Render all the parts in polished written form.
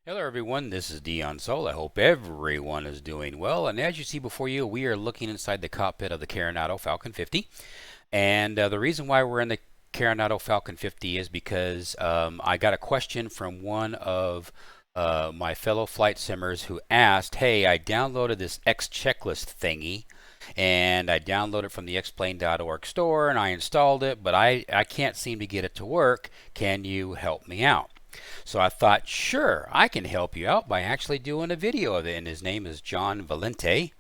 Hello everyone, this is Dion Sol. I hope everyone is doing well. And as you see before you, we are looking inside the cockpit of the Coronado Falcon 50. And the reason why we're in the Coronado Falcon 50 is because I got a question from one of my fellow flight simmers who asked, hey, I downloaded this Xchecklist thingy and I downloaded it from the xplane.org store and I installed it, but I can't seem to get it to work. Can you help me out? So I thought, sure, I can help you out by actually doing a video of it. And his name is John Valente.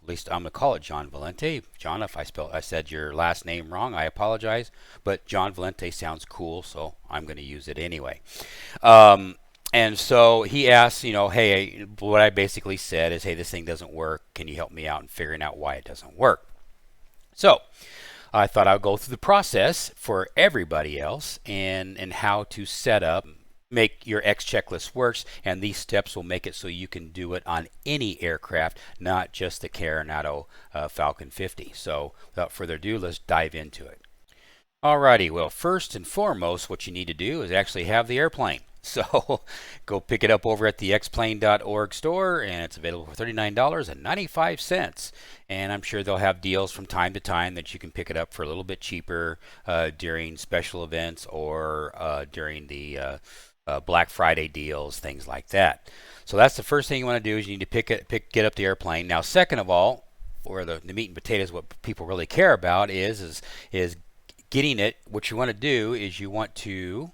At least I'm gonna call it John Valente. John, if I said your last name wrong, I apologize. But John Valente sounds cool, so I'm gonna use it anyway. And so he asked, hey, what I basically said is, hey, this thing doesn't work. Can you help me out in figuring out why it doesn't work? So I thought I'd go through the process for everybody else and how to set up, make your Xchecklist works, and these steps will make it so you can do it on any aircraft, not just the Coronado Falcon 50. So without further ado, let's dive into it. Alrighty, well, first and foremost, what you need to do is actually have the airplane. So go pick it up over at the xplane.org store, and it's available for $39.95. And I'm sure they'll have deals from time to time that you can pick it up for a little bit cheaper during special events or during the Black Friday deals, things like that. So that's the first thing you want to do is you need to get up the airplane. Now, second of all, or the meat and potatoes, what people really care about is getting it. What you want to do is you want to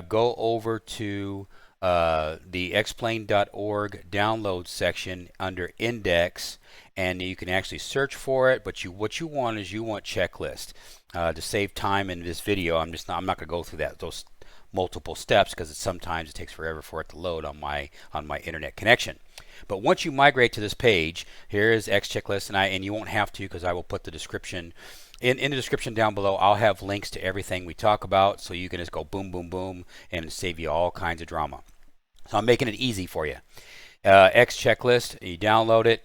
go over to the xplane.org download section under index, and you can actually search for it. But what you want is checklist. To save time in this video, I'm not going to go through those multiple steps because sometimes it takes forever for it to load on my internet connection. But once you migrate to this page, here is Xchecklist, and you won't have to because I will put the description in the description down below. I'll have links to everything we talk about, so you can just go boom, boom, boom, and save you all kinds of drama. So I'm making it easy for you. Xchecklist, you download it,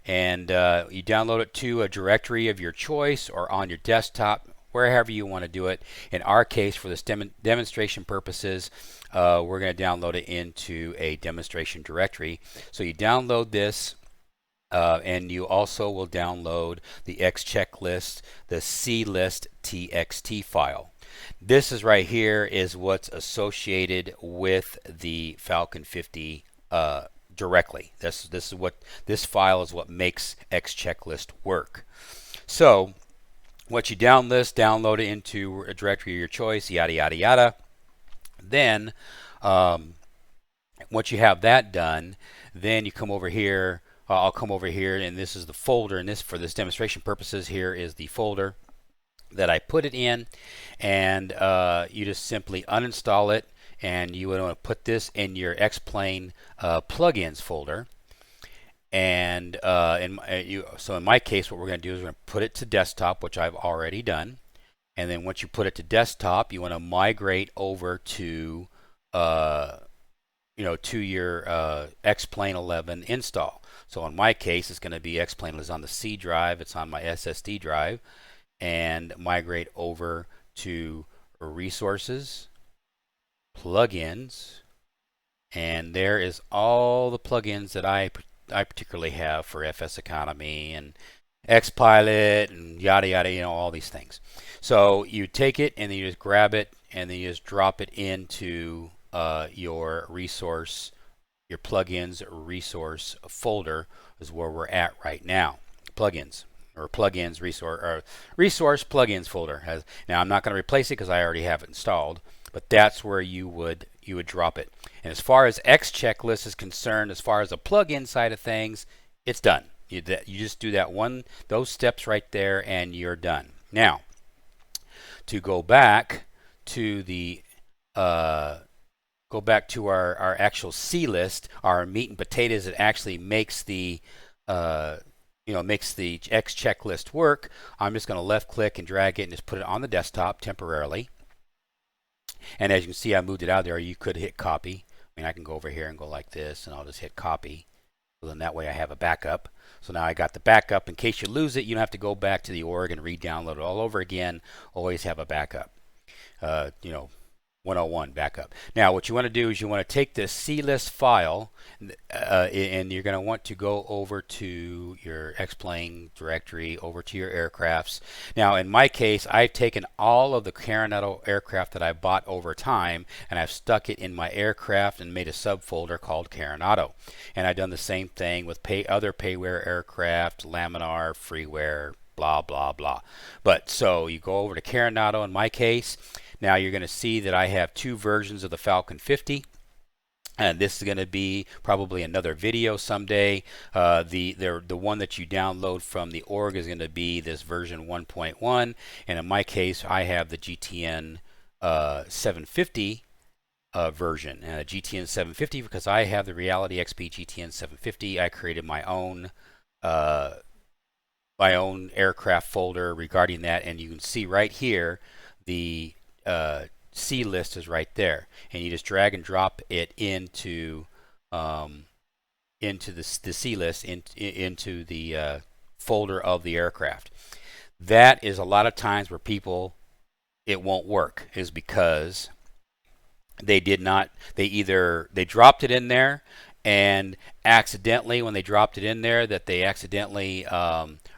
and you download it to a directory of your choice or on your desktop, wherever you want to do it. In our case, for this demonstration purposes, we're going to download it into a demonstration directory. So you download this, and you also will download the Xchecklist, the CList TXT file. This is right here is what's associated with the Falcon 50 directly. This file is what makes Xchecklist work. So once you download it into a directory of your choice, yada, yada, yada. Then, once you have that done, then you come over here. I'll come over here, and this is the folder. And for this demonstration purposes, here is the folder that I put it in. And you just simply uninstall it, and you want to put this in your Xplane plugins folder. And so in my case, what we're going to do is we're going to put it to desktop, which I've already done. And then once you put it to desktop, you want to migrate over to to your Xplane 11 install. So in my case, it's going to be Xplane is on the C drive. It's on my SSD drive, and migrate over to resources, plugins, and there is all the plugins that I particularly have for FS Economy and XPilot and yada yada, all these things. So you take it and then you just grab it and then you just drop it into your plugins resource folder is where we're at right now. Plugins resource plugins folder. Now I'm not going to replace it because I already have it installed, but that's where you would drop it. And as far as Xchecklist is concerned, as far as the plugin side of things, it's done. You just do those steps right there, and you're done. Now, to go back to our actual C list, our meat and potatoes that actually makes the Xchecklist work. I'm just going to left click and drag it and just put it on the desktop temporarily. And as you can see, I moved it out there. You could hit copy. I can go over here and go like this, and I'll just hit copy. So then that way I have a backup. So now I got the backup. In case you lose it, you don't have to go back to the org and re-download it all over again. Always have a backup. 101 backup. Now what you want to do is you want to take this CList file and you're going to want to go over to your X-Plane directory, over to your aircrafts. Now in my case, I've taken all of the Carinetto aircraft that I bought over time and I've stuck it in my aircraft and made a subfolder called Carinetto. And I've done the same thing with other payware aircraft, laminar, freeware, blah blah blah. But so you go over to Carinetto in my case. Now you're going to see that I have two versions of the Falcon 50. And this is going to be probably another video someday. The one that you download from the org is going to be this version 1.1. And in my case, I have the GTN 750 version. And the GTN 750, because I have the Reality XP GTN 750, I created my own aircraft folder regarding that. And you can see right here the C list is right there, and you just drag and drop it into the C list into the folder of the aircraft. That is a lot of times where it won't work, is because they dropped it in there, and accidentally when they dropped it in there, that they accidentally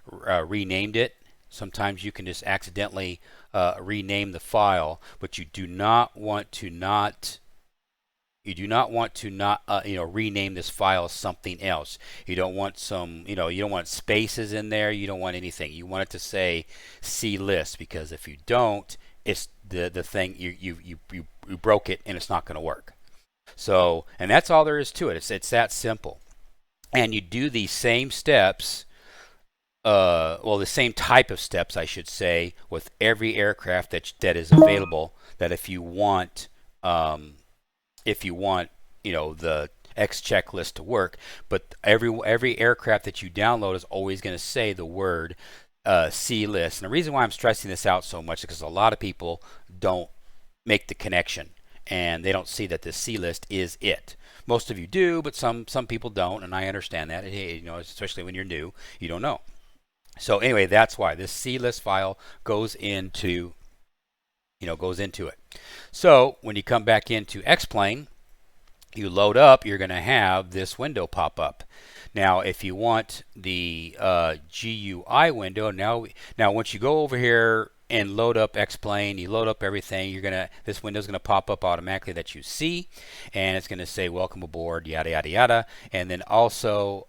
renamed it. Sometimes you can just accidentally rename the file, but you do not want to rename this file something else. You don't want you don't want spaces in there. You don't want anything. You want it to say C list, because if you don't, it's the thing you broke it and it's not going to work. So, and that's all there is to it. It's that simple. And you do these same steps. The same type of steps, I should say, with every aircraft that is available. That if you want, the Xchecklist to work, but every aircraft that you download is always going to say the word C list. And the reason why I'm stressing this out so much is because a lot of people don't make the connection, and they don't see that the C list is it. Most of you do, but some people don't, and I understand that. Hey, especially when you're new, you don't know. So anyway, that's why this C list file goes into it. So when you come back into X-Plane, you load up, you're going to have this window pop up. Now, if you want the GUI window, now once you go over here and load up X-Plane, you load up everything, this window is going to pop up automatically that you see, and it's going to say welcome aboard, yada yada yada. And then also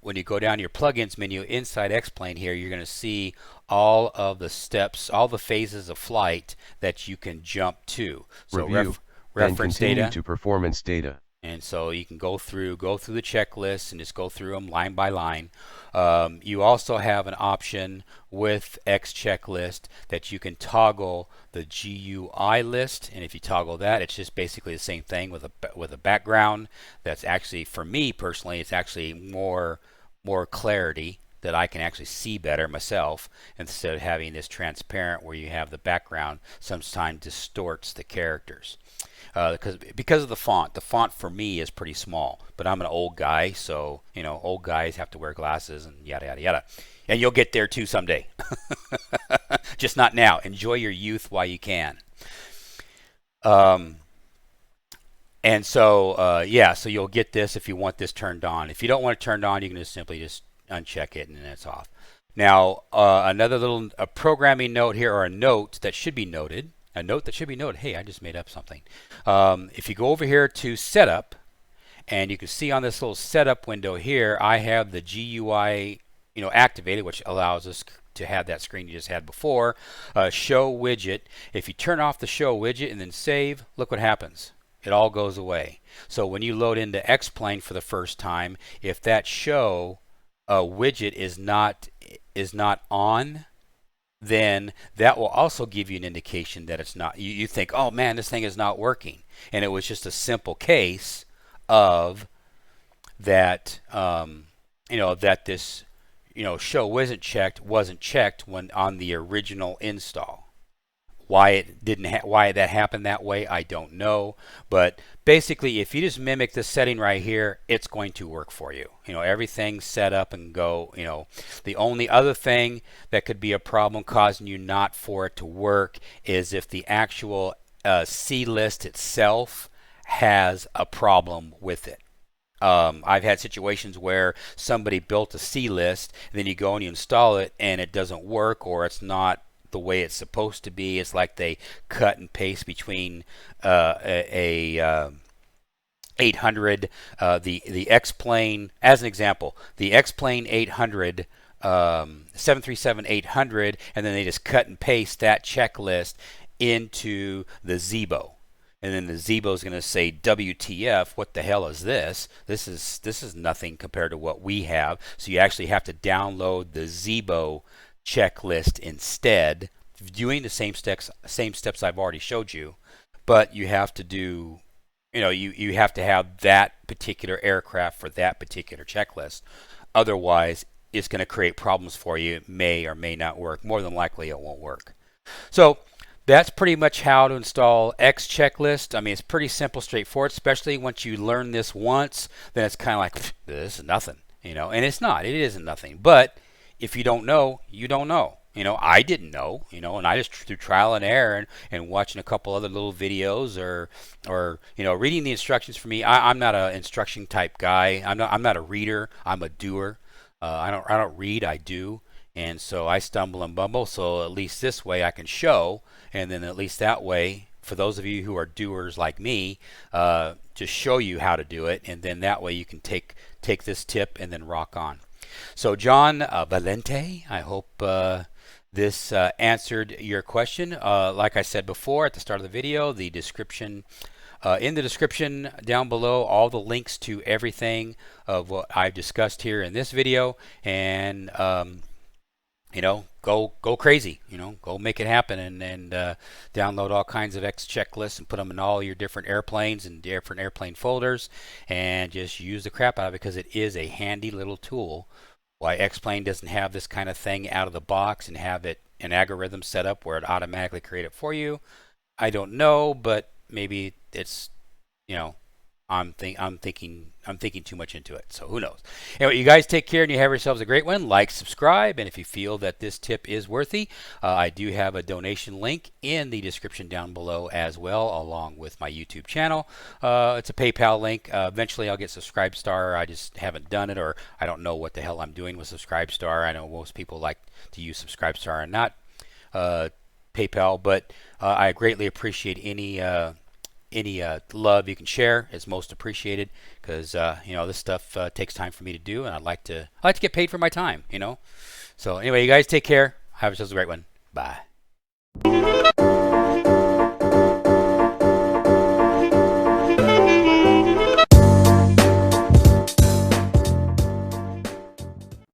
when you go down to your plugins menu inside X-Plane here, you're going to see all of the steps, all the phases of flight that you can jump to. So review, reference data to performance data. And so you can go through the checklist and just go through them line by line. You also have an option with Xchecklist that you can toggle the GUI list, and if you toggle that, it's just basically the same thing with a background. That's actually, for me personally, it's actually more clarity, that I can actually see better myself, instead of having this transparent where you have the background sometimes distorts the characters. Because of the font. The font for me is pretty small, but I'm an old guy, so old guys have to wear glasses and yada yada yada. And you'll get there too someday. Just not now. Enjoy your youth while you can. And so so you'll get this if you want this turned on. If you don't want it turned on, you can just simply uncheck it and then it's off. Now another little programming note here, or a note that should be noted. A note that should be noted. Hey, I just made up something. If you go over here to setup, and you can see on this little setup window here, I have the GUI activated, which allows us to have that screen you just had before. Show widget. If you turn off the show widget and then save, look what happens. It all goes away. So when you load into X-Plane for the first time, if that show widget is not on, then that will also give you an indication that it's not. You think, oh man, this thing is not working, and it was just a simple case of that. That this show wasn't checked when on the original install. Why that happened that way, I don't know. But basically, if you just mimic this setting right here, it's going to work for you. Everything's set up and go. The only other thing that could be a problem causing you not for it to work is if the actual Xchecklist itself has a problem with it. I've had situations where somebody built a Xchecklist, and then you go and you install it, and it doesn't work, or it's not the way it's supposed to be. It's like they cut and paste between a 800, the X-Plane, as an example, the X-Plane 800, 737 800, and then they just cut and paste that checklist into the Zebo. And then the Zebo is going to say, WTF, what the hell is this? This is nothing compared to what we have. So you actually have to download the Zebo checklist instead, doing the same steps I've already showed you, but you have to do, you have to have that particular aircraft for that particular checklist. Otherwise, it's going to create problems for you. It may or may not work. More than likely, it won't work. So that's pretty much how to install Xchecklist. I mean, it's pretty simple, straightforward, especially once you learn this once, then it's kind of like, this is nothing, and it's not. It isn't nothing. But if you don't know, you don't know. I didn't know, and I just through trial and error and watching a couple other little videos or reading the instructions for me. I'm not an instruction type guy. I'm not a reader. I'm a doer. I don't read. I do. And so I stumble and bumble, so at least this way I can show, and then at least that way, for those of you who are doers like me, just show you how to do it, and then that way you can take this tip and then rock on. So John Valente, I hope this answered your question. Like I said before at the start of the video, the description, in the description down below, all the links to everything of what I've discussed here in this video, and go crazy, go make it happen, and download all kinds of Xchecklists and put them in all your different airplanes and different airplane folders, and just use the crap out of it, because it is a handy little tool. Why X-Plane doesn't have this kind of thing out of the box and have it an algorithm set up where it automatically create it for you, I don't know, but maybe it's, I'm thinking too much into it, so who knows. Anyway, you guys take care and you have yourselves a great one. Like, subscribe, and if you feel that this tip is worthy, I do have a donation link in the description down below as well, along with my YouTube channel. It's a PayPal link. Eventually I'll get Subscribestar. I just haven't done it, or I don't know what the hell I'm doing with Subscribestar. I know most people like to use Subscribestar and not PayPal, but I greatly appreciate any love you can share. Is most appreciated, because this stuff takes time for me to do, and I like to get paid for my time. So anyway, you guys take care. Have yourselves a great one. Bye.